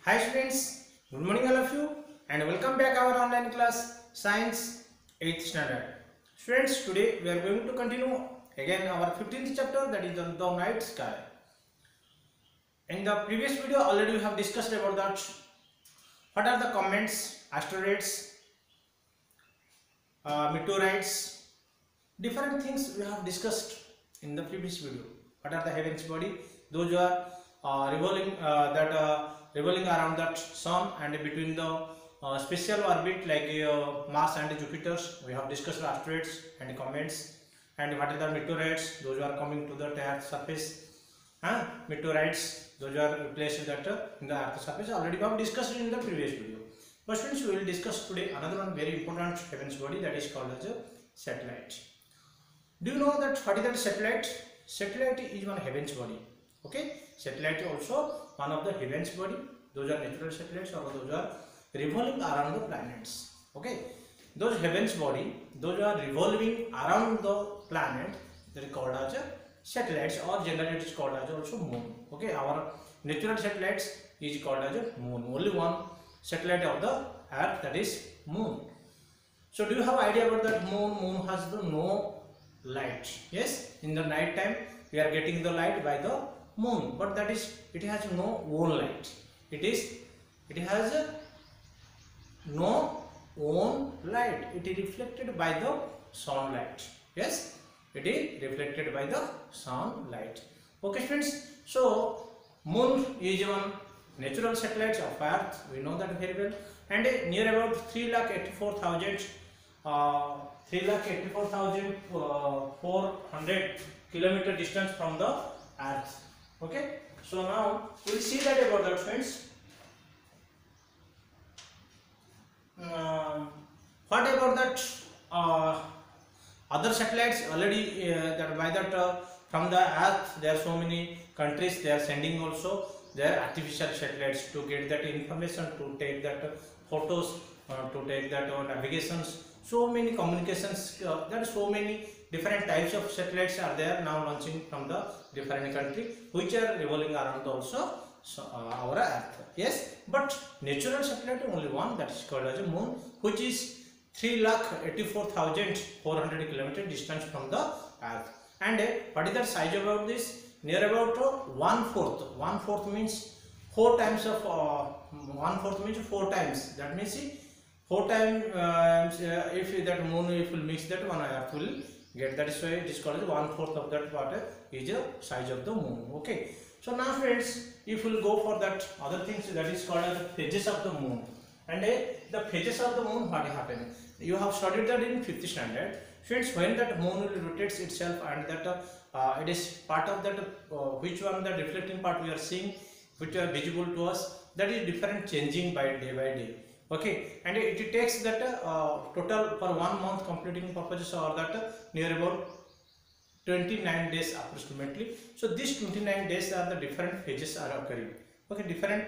Hi students, good morning all of you and welcome back our online class Science 8th standard. Students, today we are going to continue again our 15th chapter, that is on the night sky. In the previous video already we have discussed about that what are the comets, asteroids, meteorites, different things we have discussed in the previous video. What are the heavens body? Those are revolving around that sun and between the special orbit like Mars and Jupiter. We have discussed asteroids and comets. And what are the meteorites? Those are coming to the Earth surface. Meteorites, those are placed that in the Earth surface. Already we have discussed in the previous video. But students, we will discuss today another one very important heavens body, that is called as a satellite. Do you know that what is that satellite? Satellite is one heavens body. Okay, satellite is also one of the heavens body. Those are natural satellites or those are revolving around the planets. Okay, those heavens body, those are revolving around the planet, that is called as a satellites, or generally it is called as also moon. Okay, our natural satellites is called as a moon. Only one satellite of the earth, that is moon. So do you have idea about that moon? Moon has the no light. Yes, in the night time we are getting the light by the moon, but that is, it has no own light. It has no own light. It is reflected by the sunlight. Yes, it is reflected by the sunlight. Okay friends, so moon is one natural satellite of earth, we know that very well, and near about 3,84,400 kilometer distance from the earth. Okay, so now we will see that about that friends. What about that other satellites? Already that by that from the earth there are so many countries, they are sending also their artificial satellites to get that information, to take that photos, to take that navigations, so many communications. There are so many different types of satellites are there now launching from the different country, which are revolving around also our earth. Yes, but natural satellite only one, that is called as a moon, which is 3,84,400 kilometer distance from the earth. And what is the size about this? Near about 1/4. 1/4 means 4 times of 1/4 means 4 times. That means 4 times if that moon, if will mix that, one earth will get. That is why it is called 1/4 of that water is the size of the moon. Okay, so now friends, if we will go for that other things, that is called as the phases of the moon. And the phases of the moon, what happen? You have studied that in 5th standard. Friends, when that moon will rotates itself and that it is part of that which one, the reflecting part we are seeing, which are visible to us, that is different, changing by day. Okay, and it takes that total for 1 month completing purposes, or that near about 29 days approximately. So these 29 days are the different phases are occurring. Okay, different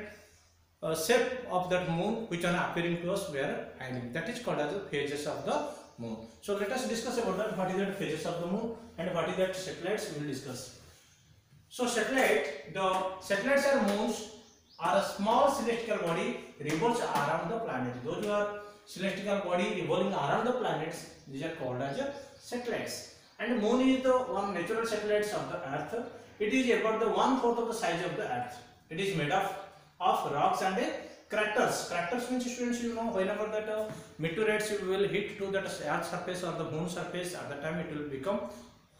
shape of that moon which are appearing to us, we are finding, that is called as the phases of the moon. So let us discuss about that, what is the phases of the moon and what is that satellites, we will discuss. So the satellites or moons are a small celestial body revolves around the planet. Those who are celestial body revolving around the planets, these are called as satellites. And moon is the one natural satellites of the earth. It is about the 1/4 of the size of the earth. It is made of rocks and craters. Craters means, students, you know, whenever that meteorites will hit to that earth surface or the moon surface, at the time it will become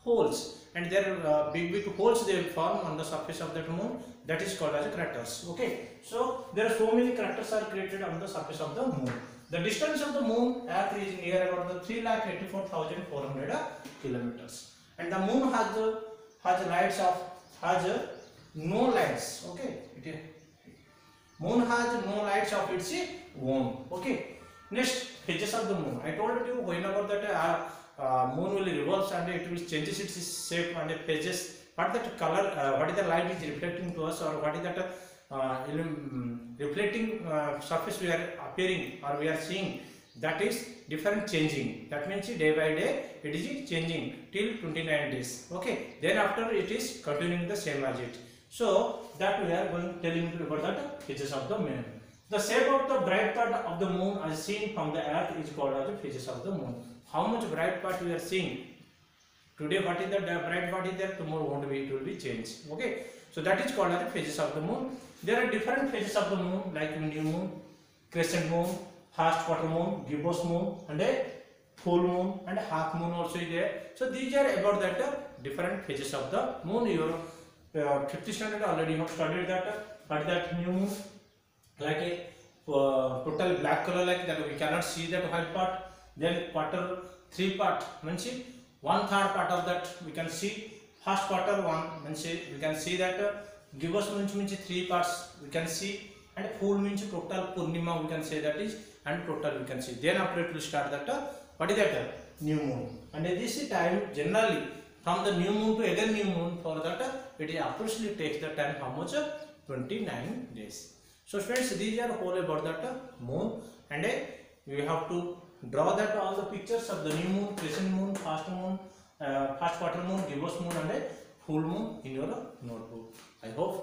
holes, and there are big holes they will form on the surface of that moon, that is called as craters. Okay, so there are so many craters are created on the surface of the moon. The distance of the moon earth is near about the 3,84,400 kilometers, and the moon has no lights. Okay, moon has no lights of its own. Okay, next, phases of the moon. I told you whenever that moon will revolve and it will changes its shape and phases, what that color, what is the light is reflecting to us, or what is that reflecting surface we are appearing or we are seeing, that is different changing. That means day by day it is changing till 29 days. Okay, then after it is continuing the same as it. So that we are going telling you about that phases of the moon. The shape of the bright part of the moon as seen from the earth is called as the phases of the moon. How much bright part we are seeing today? What is the bright part is there? Tomorrow won't be, it will be changed. Okay, so that is called as the phases of the moon. There are different phases of the moon like new moon, crescent moon, first quarter moon, gibbous moon, and a full moon and half moon also is there. So these are about that different phases of the moon. Your 5th standard already have studied that. But that new moon like a total black color like that, we cannot see that white part. Then quarter 3 part means 1/3 part of that we can see. First quarter 1 means we can see that gibbous means 3 parts we can see, and full means total Purnima we can say that is, and total we can see. Then after it will start that what is that new moon, and this time generally from the new moon to again new moon, for that it is approximately takes the time how much 29 days. So friends, these are all about that moon, and we have to draw that all the pictures of the new moon, crescent moon, first quarter moon, gibbous moon, and a full moon in your notebook. I hope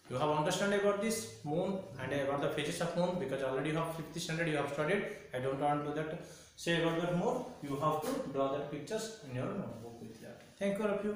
you have understood about this moon and about the phases of moon, because already you have 5th standard you have studied. I don't want to that say about that more. You have to draw that pictures in your notebook with that. Thank you all of you.